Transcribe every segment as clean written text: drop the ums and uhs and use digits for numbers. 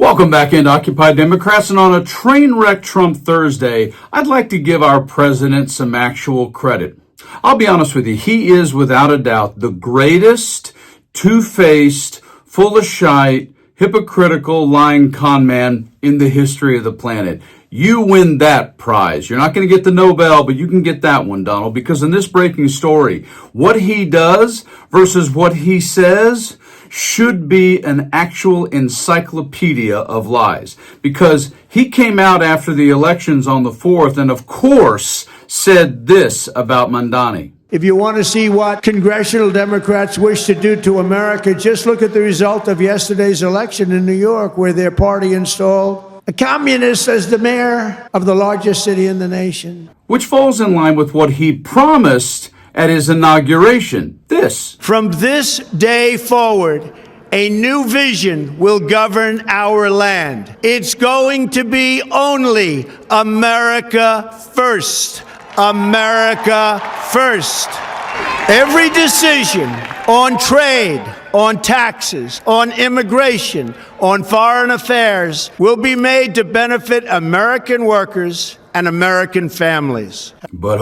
Welcome back into Occupy Democrats, and on a train wreck Trump Thursday, I'd like to give our president some actual credit. I'll be honest with you, he is without a doubt the greatest, two-faced, full of shite, hypocritical, lying con man in the history of the planet. You win that prize. You're not going to get the Nobel, but you can get that one, Donald, because in this breaking story, what he does versus what he says should be an actual encyclopedia of lies, because he came out after the elections on the 4th and, of course, said this about Mandani. If you want to see what congressional Democrats wish to do to America, just look at the result of yesterday's election in New York, where their party installed a communist as the mayor of the largest city in the nation. Which falls in line with what he promised at his inauguration. This. From this day forward, a new vision will govern our land. It's going to be only America first. America first. Every decision on trade, on taxes, on immigration, on foreign affairs will be made to benefit American workers and American families. But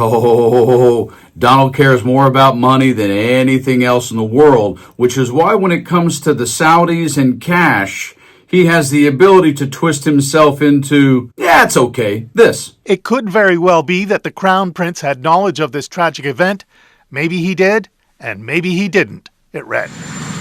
Donald cares more about money than anything else in the world, which is why when it comes to the Saudis and cash, he has the ability to twist himself into, yeah, it's okay, this. It could very well be that the Crown Prince had knowledge of this tragic event. Maybe he did, and maybe he didn't, it read.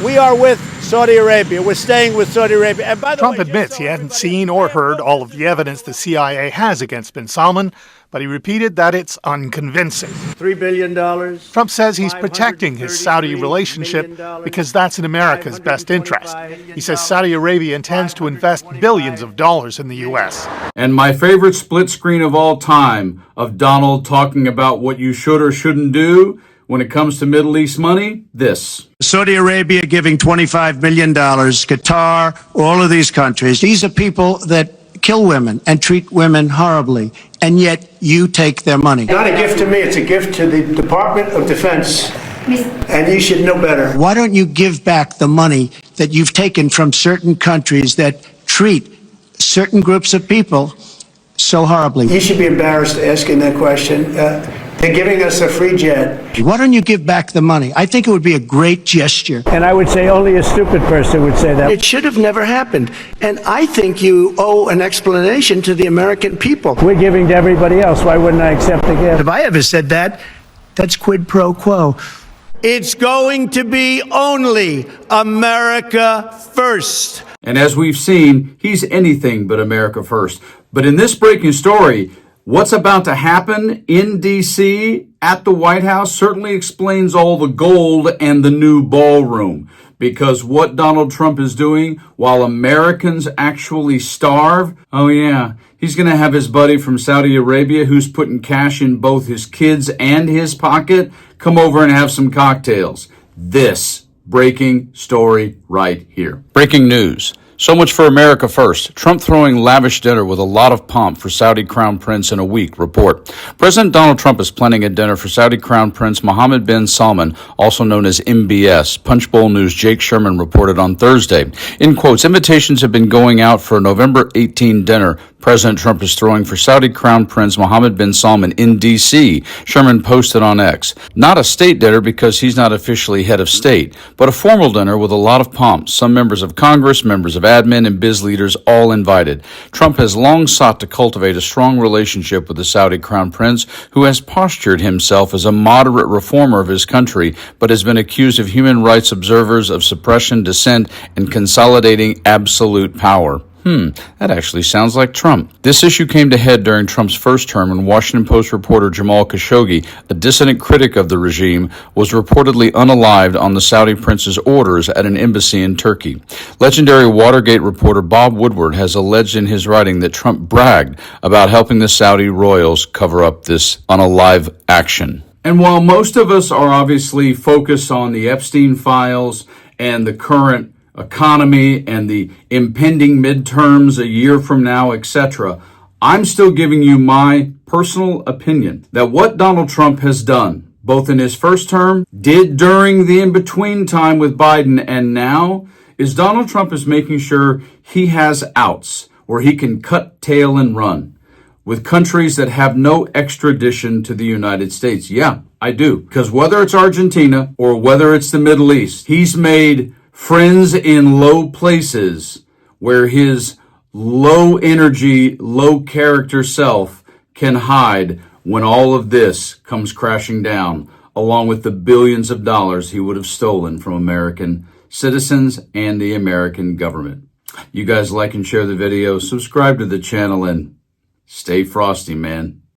We are with Saudi Arabia. We're staying with Saudi Arabia. And by the Trump way, admits he hadn't seen or heard all of the evidence the CIA has against bin Salman, but he repeated that it's unconvincing. $3 billion. Trump says he's protecting his Saudi relationship because that's in America's best interest. He says Saudi Arabia intends to invest billions of dollars in the U.S. And my favorite split screen of all time of Donald talking about what you should or shouldn't do when it comes to Middle East money, this. Saudi Arabia giving $25 million, Qatar, all of these countries. These are people that kill women and treat women horribly, and yet you take their money. Not a gift to me, it's a gift to the Department of Defense, and you should know better. Why don't you give back the money that you've taken from certain countries that treat certain groups of people so horribly? You should be embarrassed asking that question. They're giving us a free jet. Why don't you give back the money? I think it would be a great gesture. And I would say only a stupid person would say that. It should have never happened. And I think you owe an explanation to the American people. We're giving to everybody else. Why wouldn't I accept the gift? If I ever said that, that's quid pro quo. It's going to be only America first. And as we've seen, he's anything but America first. But in this breaking story, what's about to happen in D.C. at the White House certainly explains all the gold and the new ballroom. Because what Donald Trump is doing while Americans actually starve, oh yeah, he's going to have his buddy from Saudi Arabia who's putting cash in both his kids and his pocket come over and have some cocktails. This breaking story right here. Breaking news. So much for America first. Trump throwing lavish dinner with a lot of pomp for Saudi Crown Prince in a week. Report. President Donald Trump is planning a dinner for Saudi Crown Prince Mohammed bin Salman, also known as MBS. Punchbowl News' Jake Sherman reported on Thursday. In quotes, invitations have been going out for a November 18 dinner President Trump is throwing for Saudi Crown Prince Mohammed bin Salman in D.C., Sherman posted on X. Not a state dinner because he's not officially head of state, but a formal dinner with a lot of pomp. Some members of Congress, members of admin, and biz leaders all invited. Trump has long sought to cultivate a strong relationship with the Saudi Crown Prince, who has postured himself as a moderate reformer of his country, but has been accused of human rights observers of suppression, dissent, and consolidating absolute power. That actually sounds like Trump. This issue came to head during Trump's first term when Washington Post reporter Jamal Khashoggi, a dissident critic of the regime, was reportedly unalived on the Saudi prince's orders at an embassy in Turkey. Legendary Watergate reporter Bob Woodward has alleged in his writing that Trump bragged about helping the Saudi royals cover up this unalive action. And while most of us are obviously focused on the Epstein files and the current economy and the impending midterms a year from now, etc., I'm still giving you my personal opinion that what Donald Trump has done, both in his first term, did during the in-between time with Biden, and now is Donald Trump is making sure he has outs where he can cut tail and run with countries that have no extradition to the United States. Yeah, I do. Because whether it's Argentina or whether it's the Middle East, he's made friends in low places where his low energy, low character self can hide when all of this comes crashing down, along with the billions of dollars he would have stolen from American citizens and the American government. You guys like and share the video, subscribe to the channel, and stay frosty, man.